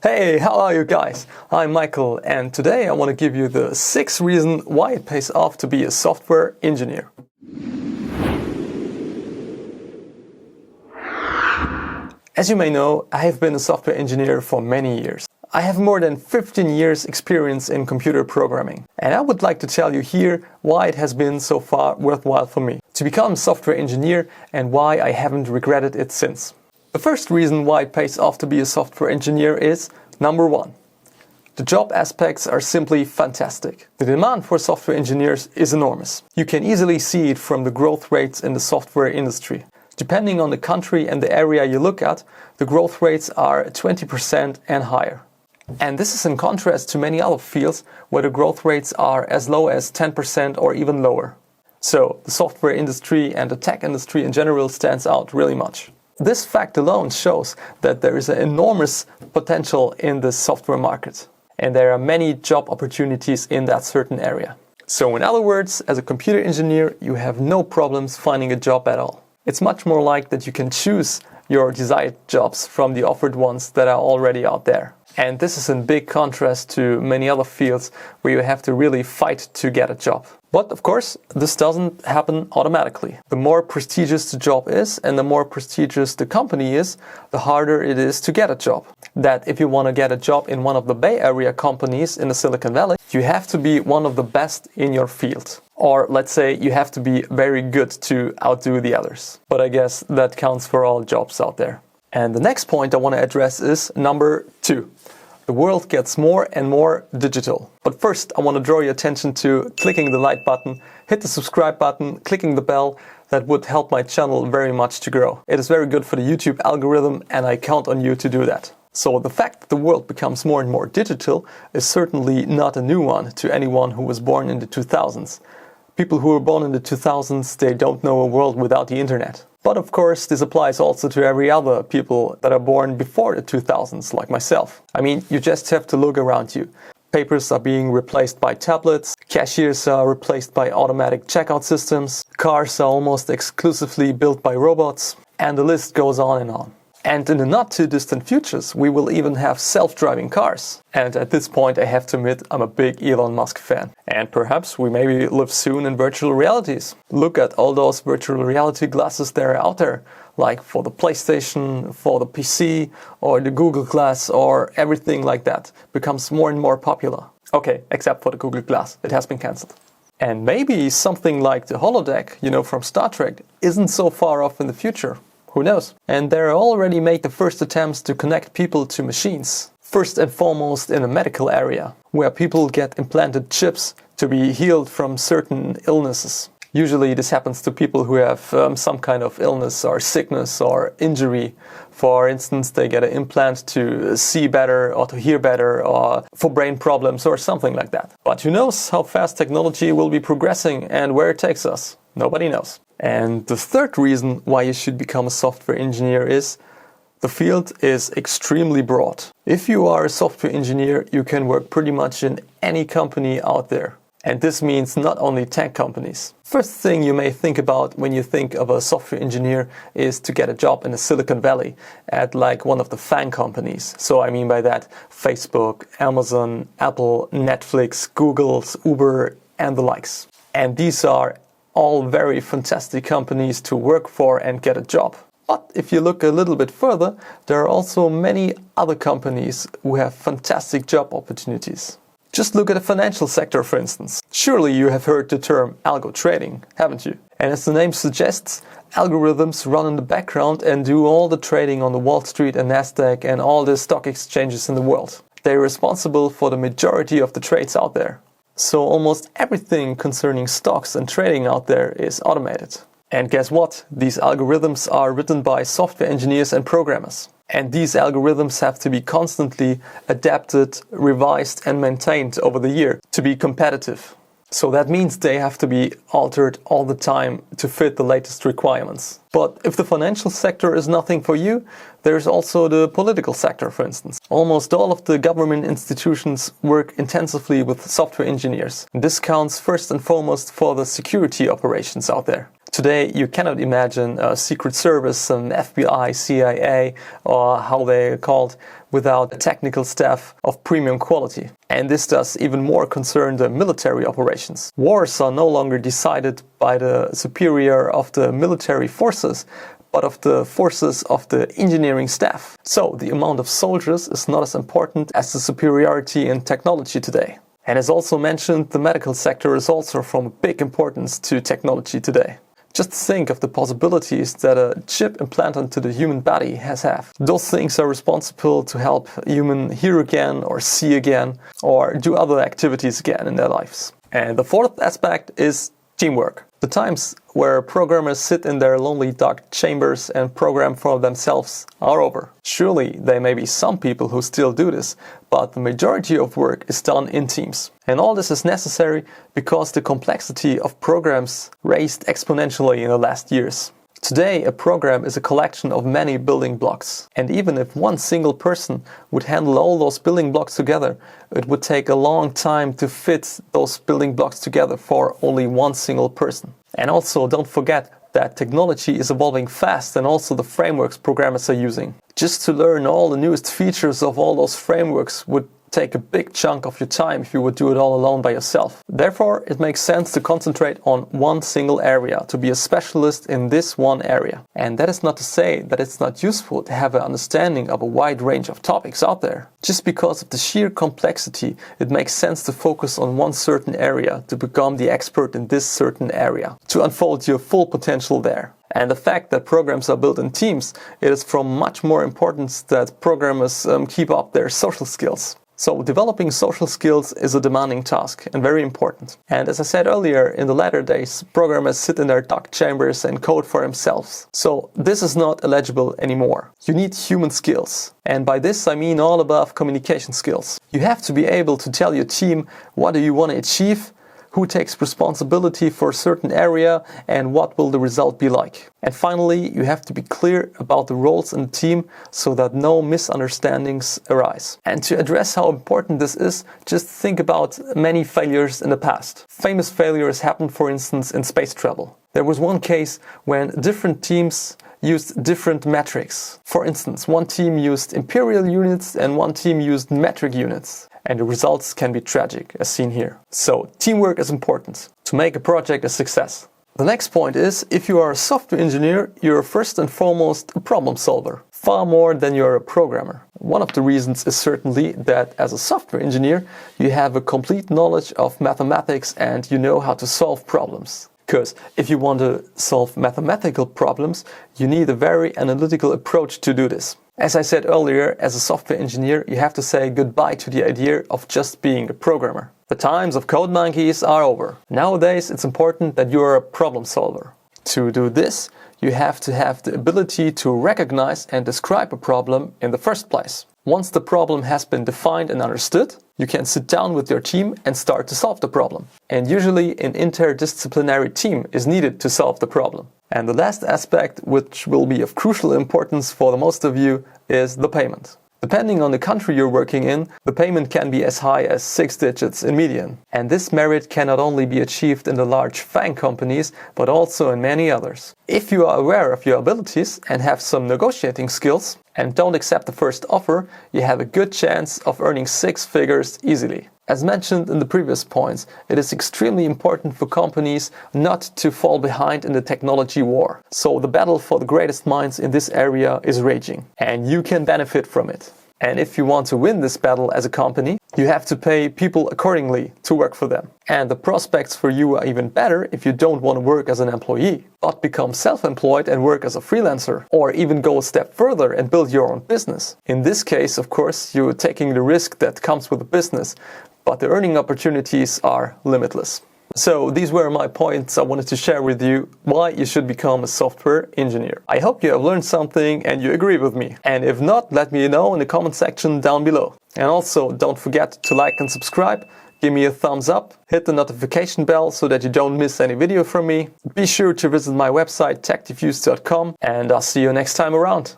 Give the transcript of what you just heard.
Hey, how are you guys? I'm Michael, and today I want to give you the 6th reason why it pays off to be a software engineer. As you may know, I have been a software engineer for many years. I have more than 15 years experience in computer programming, and I would like to tell you here why it has been so far worthwhile for me to become a software engineer and why I haven't regretted it since. The first reason why it pays off to be a software engineer is, number 1, the job aspects are simply fantastic. The demand for software engineers is enormous. You can easily see it from the growth rates in the software industry. Depending on the country and the area you look at, the growth rates are 20% and higher. And this is in contrast to many other fields where the growth rates are as low as 10% or even lower. So the software industry and the tech industry in general stands out really much. This fact alone shows that there is an enormous potential in the software market. And there are many job opportunities in that certain area. So in other words, as a computer engineer, you have no problems finding a job at all. It's much more like that you can choose your desired jobs from the offered ones that are already out there. And this is in big contrast to many other fields where you have to really fight to get a job. But of course, this doesn't happen automatically. The more prestigious the job is and the more prestigious the company is, the harder it is to get a job. That if you want to get a job in one of the Bay Area companies in the Silicon Valley, you have to be one of the best in your field. Or let's say you have to be very good to outdo the others. But I guess that counts for all jobs out there. And the next point I want to address is number 2. The world gets more and more digital. But first, I want to draw your attention to clicking the like button, hit the subscribe button, clicking the bell. That would help my channel very much to grow. It is very good for the YouTube algorithm, and I count on you to do that. So the fact that the world becomes more and more digital is certainly not a new one to anyone who was born in the 2000s. People who were born in the 2000s, they don't know a world without the internet. But of course, this applies also to every other people that are born before the 2000s, like myself. I mean, you just have to look around you. Papers are being replaced by tablets, cashiers are replaced by automatic checkout systems, cars are almost exclusively built by robots, and the list goes on and on. And in the not too distant futures, we will even have self-driving cars. And at this point, I have to admit, I'm a big Elon Musk fan. And perhaps we maybe live soon in virtual realities. Look at all those virtual reality glasses that are out there, like for the PlayStation, for the PC, or the Google Glass, or everything like that. Becomes more and more popular. Okay, except for the Google Glass. It has been cancelled. And maybe something like the holodeck, from Star Trek, isn't so far off in the future. Who knows? And there are already made the first attempts to connect people to machines. First and foremost in the medical area, where people get implanted chips to be healed from certain illnesses. Usually this happens to people who have some kind of illness or sickness or injury. For instance, they get an implant to see better or to hear better or for brain problems or something like that. But who knows how fast technology will be progressing and where it takes us? Nobody knows. And the third reason why you should become a software engineer is the field is extremely broad. If you are a software engineer, you can work pretty much in any company out there. And this means not only tech companies. First thing you may think about when you think of a software engineer is to get a job in the Silicon Valley at like one of the FAANG companies. So I mean by that Facebook, Amazon, Apple, Netflix, Google, Uber and the likes. And these are all very fantastic companies to work for and get a job. But if you look a little bit further, there are also many other companies who have fantastic job opportunities. Just look at the financial sector, for instance. Surely you have heard the term algo trading, haven't you? And as the name suggests, algorithms run in the background and do all the trading on the Wall Street and Nasdaq and all the stock exchanges in the world. They're responsible for the majority of the trades out there. So almost everything concerning stocks and trading out there is automated. And guess what? These algorithms are written by software engineers and programmers. And these algorithms have to be constantly adapted, revised and maintained over the year to be competitive. So that means they have to be altered all the time to fit the latest requirements. But if the financial sector is nothing for you, there's also the political sector, for instance. Almost all of the government institutions work intensively with software engineers. This counts first and foremost for the security operations out there. Today, you cannot imagine a Secret Service, an FBI, CIA, or how they're called, without a technical staff of premium quality. And this does even more concern the military operations. Wars are no longer decided by the superior of the military forces, but of the forces of the engineering staff. So the amount of soldiers is not as important as the superiority in technology today. And as also mentioned, the medical sector is also from big importance to technology today. Just think of the possibilities that a chip implanted into the human body has. Those things are responsible to help human hear again or see again or do other activities again in their lives. And the fourth aspect is teamwork. The times where programmers sit in their lonely dark chambers and program for themselves are over. Surely there may be some people who still do this, but the majority of work is done in teams. And all this is necessary because the complexity of programs raised exponentially in the last years. Today, a program is a collection of many building blocks. And even if one single person would handle all those building blocks together, it would take a long time to fit those building blocks together for only one single person. And also, don't forget that technology is evolving fast and also the frameworks programmers are using. Just to learn all the newest features of all those frameworks would take a big chunk of your time if you would do it all alone by yourself. Therefore, it makes sense to concentrate on one single area, to be a specialist in this one area. And that is not to say that it's not useful to have an understanding of a wide range of topics out there. Just because of the sheer complexity, it makes sense to focus on one certain area, to become the expert in this certain area, to unfold your full potential there. And the fact that programs are built in teams, it is from much more importance that programmers keep up their social skills. So developing social skills is a demanding task and very important. And as I said earlier, in the latter days, programmers sit in their dark chambers and code for themselves. So this is not eligible anymore. You need human skills. And by this I mean all above communication skills. You have to be able to tell your team what do you want to achieve, who takes responsibility for a certain area, and what will the result be like. And finally, you have to be clear about the roles in the team so that no misunderstandings arise. And to address how important this is, just think about many failures in the past. Famous failures happened, for instance, in space travel. There was one case when different teams used different metrics. For instance, one team used imperial units and one team used metric units. And the results can be tragic, as seen here. So, teamwork is important to make a project a success. The next point is, if you are a software engineer, you're first and foremost a problem solver, far more than you're a programmer. One of the reasons is certainly that as a software engineer, you have a complete knowledge of mathematics and you know how to solve problems. Because if you want to solve mathematical problems, you need a very analytical approach to do this. As I said earlier, as a software engineer, you have to say goodbye to the idea of just being a programmer. The times of code monkeys are over. Nowadays, it's important that you're a problem solver. To do this, you have to have the ability to recognize and describe a problem in the first place. Once the problem has been defined and understood, you can sit down with your team and start to solve the problem. And usually an interdisciplinary team is needed to solve the problem. And the last aspect, which will be of crucial importance for the most of you, is the payment. Depending on the country you're working in, the payment can be as high as 6 digits in median. And this merit can not only be achieved in the large FAANG companies, but also in many others. If you are aware of your abilities and have some negotiating skills, and don't accept the first offer, you have a good chance of earning 6 figures easily. As mentioned in the previous points, it is extremely important for companies not to fall behind in the technology war. So the battle for the greatest minds in this area is raging, and you can benefit from it. And if you want to win this battle as a company, you have to pay people accordingly to work for them. And the prospects for you are even better if you don't want to work as an employee, but become self-employed and work as a freelancer, or even go a step further and build your own business. In this case, of course, you're taking the risk that comes with a business, but the earning opportunities are limitless. So these were my points I wanted to share with you why you should become a software engineer. I hope you have learned something and you agree with me. And if not, let me know in the comment section down below. And also don't forget to like and subscribe, give me a thumbs up, hit the notification bell so that you don't miss any video from me. Be sure to visit my website techdiffuse.com and I'll see you next time around.